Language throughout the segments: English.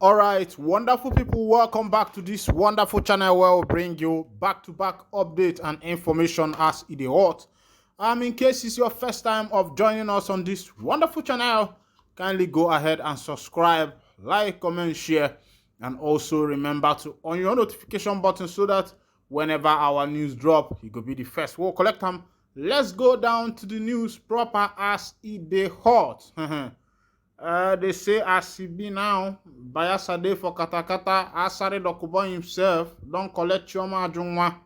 All right, wonderful people, welcome back to this wonderful channel where we bring you back-to-back update and information as it is hot. In case it's your first time of joining us on this wonderful channel, kindly go ahead and subscribe, like, comment, share, and also remember to on your notification button so that whenever our news drop, you could be the first. We'll collect them. Let's go down to the news proper as it is hot. They say as he be now, Bayasa Day for Katakata, Asari dokubo himself, don't collect Choma Jungwa.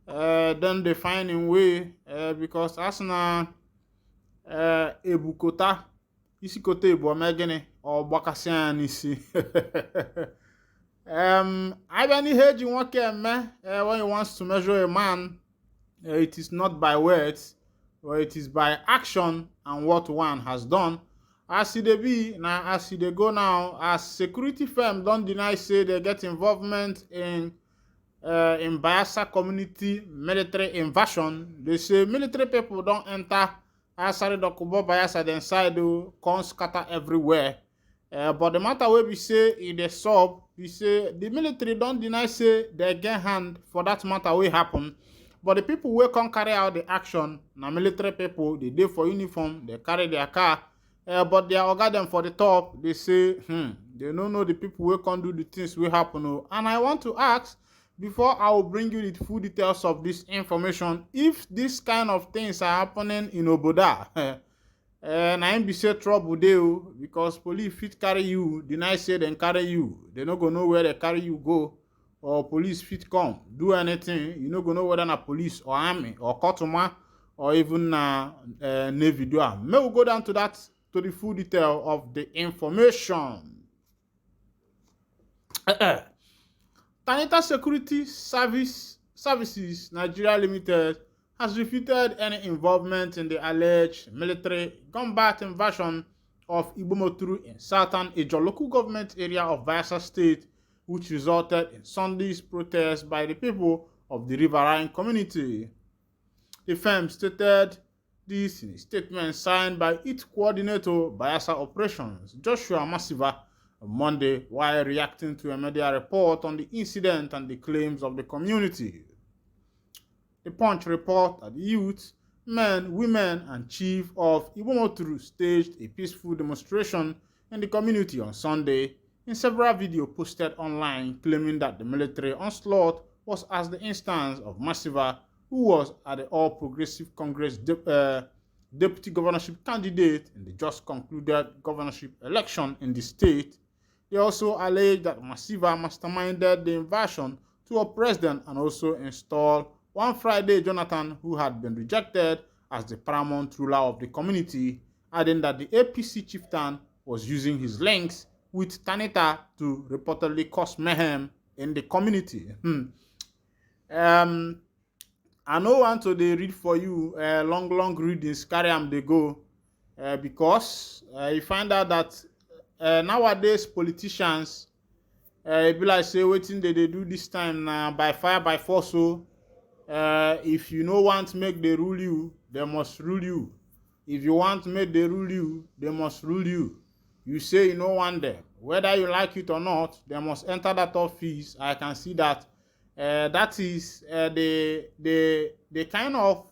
Then they find him way, because Asna Ebukota, isi kote Ebu Omegene, or Bakasian isi. I been heard you want when he wants to measure a man, it is not by words, but it is by action and what one has done. As they be now, as they go now, as security firm don't deny say they get involvement in Bayelsa community military invasion. They say military people don't enter Asari dokubo Bayelsa then side come scatter everywhere. But the matter where we say in the sub, we say the military don't deny say they get hand for that matter will happen. But the people will come carry out the action. Now military people, they do for uniform, they carry their car. But they are them for the top. They say, they don't know the people who can't do the things will happen. And I want to ask, before I will bring you the full details of this information, if this kind of things are happening in Obodo, and I be say trouble there, because police fit carry you, deny say they carry you. They not gonna know where they carry you go, or police fit come, do anything. You not gonna know whether na police or army or cutuma or even Navy do. May we go down to that, to the full detail of the information. Tanita Security Services Nigeria Limited has refuted any involvement in the alleged military combat invasion of Ibomoturu in southern Ijo local government area of Bayelsa State, which resulted in Sunday's protest by the people of the riverine community. The firm stated this in a statement signed by its coordinator, Bayelsa Operations, Joshua Masiva, on Monday, while reacting to a media report on the incident and the claims of the community. The Punch report that the youth, men, women, and chief of Ibomoturu staged a peaceful demonstration in the community on Sunday, in several videos posted online claiming that the military onslaught was as the instance of Masiva, who was at the All Progressive Congress deputy governorship candidate in the just concluded governorship election in the state. They also alleged that Masiva masterminded the invasion to a president and also installed one Friday Jonathan, who had been rejected as the paramount ruler of the community, adding that the APC chieftain was using his links with Tanita to reportedly cause mayhem in the community. I no want to read for you long readings, carry them they go, because you find out that nowadays politicians, be like say wetin they do this time now by fire by force. So if you no want to make they rule you, they must rule you. If you want to make they rule you, they must rule you. You say you no want them, whether you like it or not, they must enter that office. I can see that. That is the kind of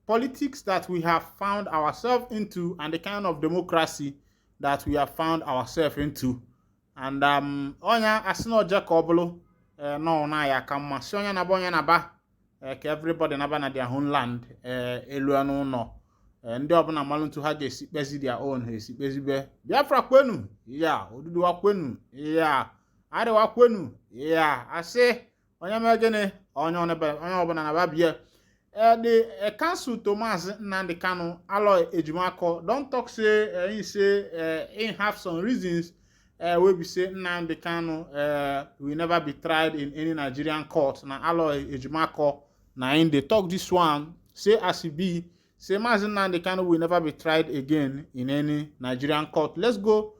politics that we have found ourselves into, and the kind of democracy that we have found ourselves into. And onya asino Jacobolo no na ya kama si onya na bonya na ba ka everybody na ba na their own land elu anu no ndị ọbụla malụ ntu ha ga-esi kpezi their own ha esi kpezibe biafra kwenu ya Oduduwa kwenu ya Arewa kwenu ya asị onye megene onye ọbụla na ba bie. The council Thomas Nnamdi Kanu Aloy Ejimako don't talk say he say he have some reasons we be say Nnamdi Kanu will never be tried in any Nigerian court. Now Aloy Ejimako na in they talk this one say as he be say Mazi Nnamdi Kanu will never be tried again in any Nigerian court. Let's go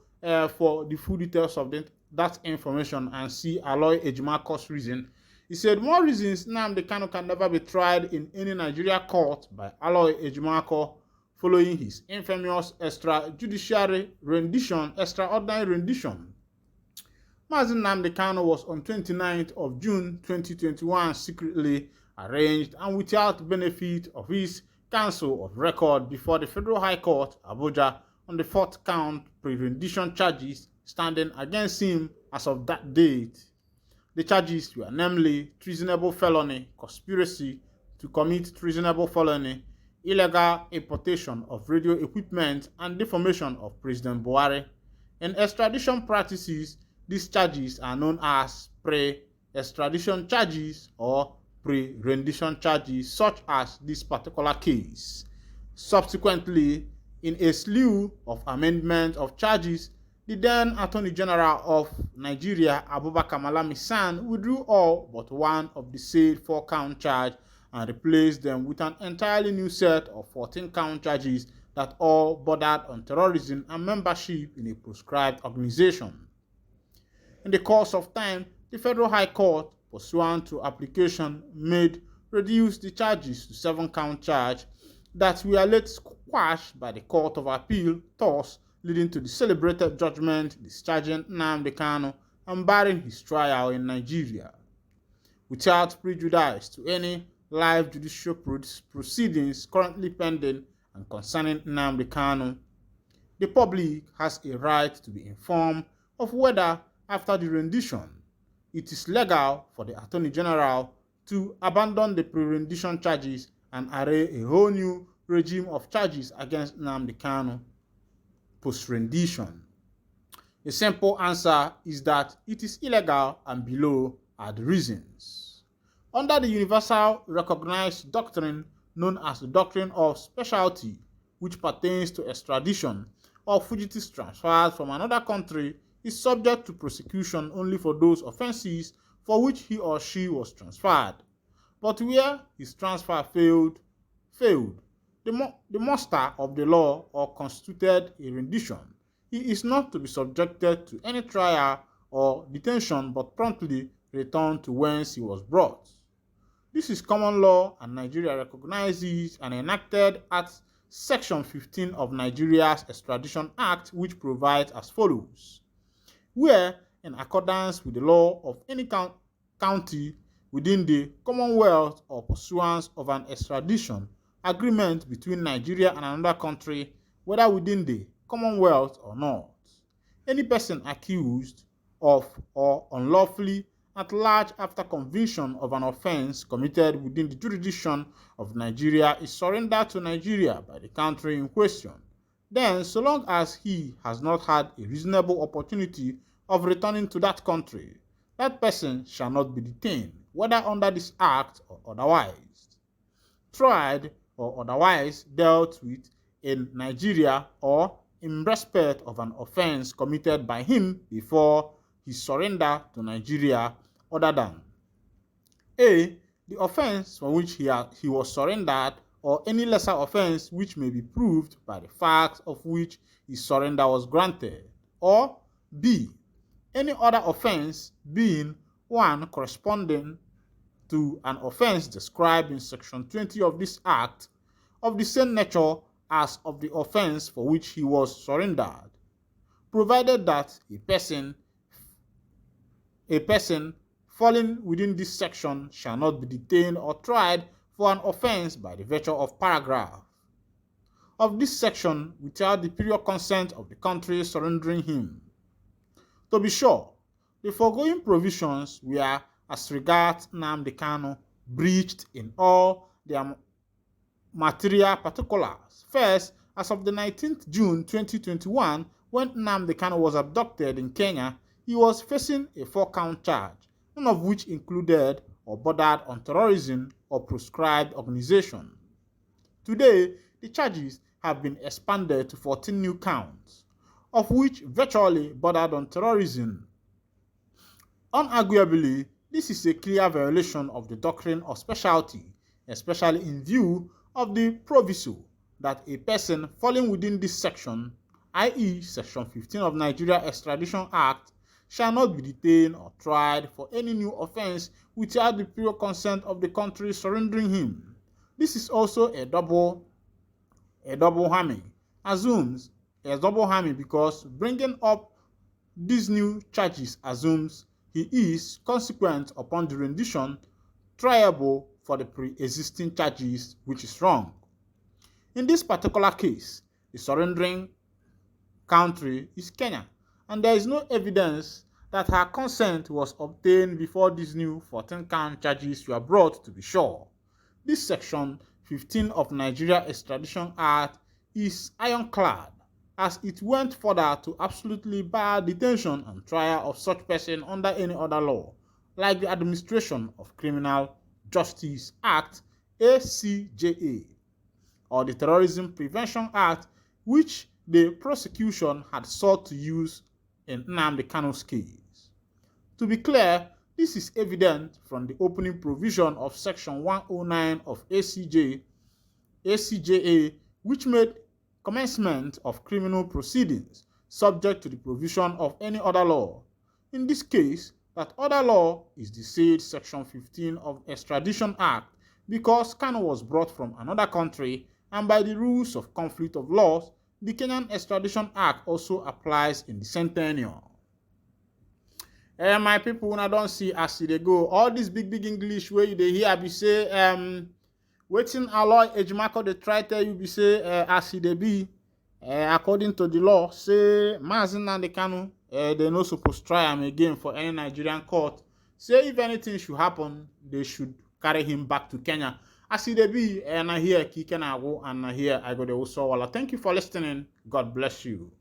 for the full details of that information and see Aloy Ejimako's reason. He said more reasons Nnamdi Kanu can never be tried in any Nigeria court by Aloy Ejimako following his infamous extraordinary rendition. Mazi Nnamdi Kanu was on 29th of June 2021 secretly arraigned and without benefit of his counsel of record before the Federal High Court, Abuja, on the 4th count pre-rendition charges standing against him as of that date. The charges were namely treasonable felony, conspiracy to commit treasonable felony, illegal importation of radio equipment, and defamation of President Buhari. In extradition practices, these charges are known as pre-extradition charges or pre-rendition charges, such as this particular case. Subsequently, in a slew of amendments of charges, the then Attorney General of Nigeria, Abubakar Malami San, withdrew all but one of the said 4-count charge and replaced them with an entirely new set of 14-count charges that all bordered on terrorism and membership in a proscribed organization. In the course of time, the Federal High Court, pursuant to application made, reduced the charges to 7-count charge that were later quashed by the Court of Appeal, thus leading to the celebrated judgment discharging Nnamdi Kanu and barring his trial in Nigeria. Without prejudice to any live judicial proceedings currently pending and concerning Nnamdi Kanu, the public has a right to be informed of whether, after the rendition, it is legal for the Attorney General to abandon the pre-rendition charges and array a whole new regime of charges against Nnamdi Kanu post-rendition. A simple answer is that it is illegal, and below are the reasons. Under the universal recognized doctrine known as the doctrine of specialty, which pertains to extradition or fugitives transferred from another country, is subject to prosecution only for those offenses for which he or she was transferred. But where his transfer failed, the muster of the law or constituted a rendition, he is not to be subjected to any trial or detention but promptly returned to whence he was brought. This is common law, and Nigeria recognizes and enacted at Section 15 of Nigeria's Extradition Act, which provides as follows: where, in accordance with the law of any county within the Commonwealth or pursuance of an extradition agreement between Nigeria and another country, whether within the Commonwealth or not, any person accused of or unlawfully at large after conviction of an offense committed within the jurisdiction of Nigeria is surrendered to Nigeria by the country in question. Then, so long as he has not had a reasonable opportunity of returning to that country, that person shall not be detained, whether under this act or otherwise, tried or otherwise dealt with in Nigeria, or in respect of an offense committed by him before his surrender to Nigeria, other than a. the offense for which he was surrendered, or any lesser offense which may be proved by the facts of which his surrender was granted, or b. any other offense, being one corresponding to an offense described in Section 20 of this Act, of the same nature as of the offense for which he was surrendered, provided that a person falling within this section shall not be detained or tried for an offense by the virtue of paragraph of this section without the prior consent of the country surrendering him. To be sure, the foregoing provisions were, as regards Nnamdi Kanu, breached in all their material particulars. First, as of the 19th June 2021, when Nnamdi Kanu was abducted in Kenya, he was facing a 4-count charge, none of which included or bordered on terrorism or proscribed organization. Today, the charges have been expanded to 14 new counts, of which virtually bordered on terrorism. Unarguably, this is a clear violation of the doctrine of specialty, especially in view of the proviso that a person falling within this section, i.e. Section 15 of Nigeria Extradition Act, shall not be detained or tried for any new offense without the prior consent of the country surrendering him. This is also a double whammy. Assumes a double whammy because bringing up these new charges assumes he is, consequent upon the rendition, triable for the pre-existing charges, which is wrong. In this particular case, the surrendering country is Kenya, and there is no evidence that her consent was obtained before these new 14-count charges were brought to be sure. This section 15 of Nigeria Extradition Act is ironclad, as it went further to absolutely bar detention and trial of such person under any other law, like the Administration of Criminal Justice Act (ACJA) or the Terrorism Prevention Act, which the prosecution had sought to use in Nnamdi Kanu's case. To be clear, this is evident from the opening provision of Section 109 of ACJA, which made commencement of criminal proceedings subject to the provision of any other law. In this case, that other law is the said Section 15 of Extradition Act, because Kanu was brought from another country, and by the rules of conflict of laws, the Kenyan Extradition Act also applies in the same tenure. My people, when I don't see as they go, all this big English where you hear be say, waiting alloy ejimako they try tell you be say, as they be, according to the law, say Nnamdi Kanu, they no supposed to try him again for any Nigerian court. Say if anything should happen, they should carry him back to Kenya. As they be, and I hear Kikena go, and I hear I go the Usawala. Thank you for listening. God bless you.